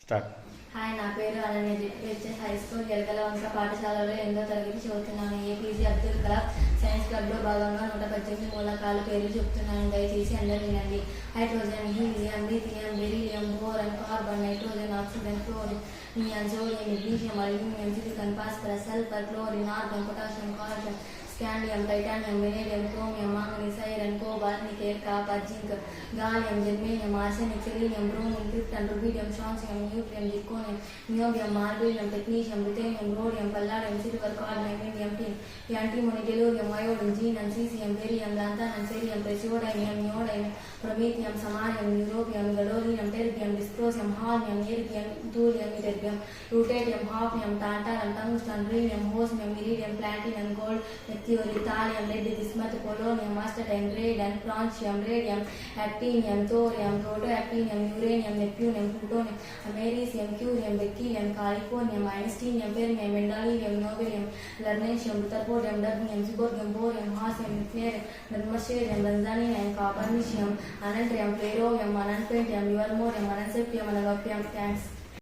Start. Hi, నా పేరు Ananya. HS high school ఎలకలవంక పాఠశాలలో 8వ తరగతి చదువుతున్నాను. ఏపీజే అబ్దుల్ కలాం సైన్స్ క్లబ్లో భాగంగా 118 మూలకాల పేర్లు చెప్తున్నాను. దయచేసి అందరూ వినండి. Hydrogen, helium, lithium, beryllium, boron, carbon, nitrogen, oxygen, chlorine, neon, sodium, magnesium, aluminium, silicon, phosphorus, sulphur, chlorine, argon, potassium, calcium, scandium, titanium, vanadium, chromium, manganese, iron, cobalt, nickel, copper, zinc, gallium, germanium, arsenic, selenium, bromine, krypton, rubidium, strontium, yttrium, zirconium, niobium, molybdenum, technetium, ruthenium, rhodium, palladium, silver, carbon, indium, tin, antimony, tellurium, iodine, xenon, caesium, barium, lanthanum, cerium, praseodymium, neodymium, promethium, samarium, europium, gadolinium, terbium, డిస్ప్రోసియం, holmium, erbium, thulium, ytterbium, lutetium, hafnium, tantalum, tungsten, rhenium, osmium, iridium, platinum, gold, mercury, thallium, lead, bismuth, polonium, astatine, radon, francium, radium, actinium, thorium, protactinium, uranium, neptunium, plutonium, americium, curium, berkelium, californium, einsteinium, fermium, mendelevium, nobelium, lawrencium, rutherfordium, dubnium, seaborgium, bohrium, hassium, flerovium, darmstadtium, roentgenium, copernicium, ununtrium, flerovium, ununpentium, livermorium, ununseptium, ununoctium. Thanks.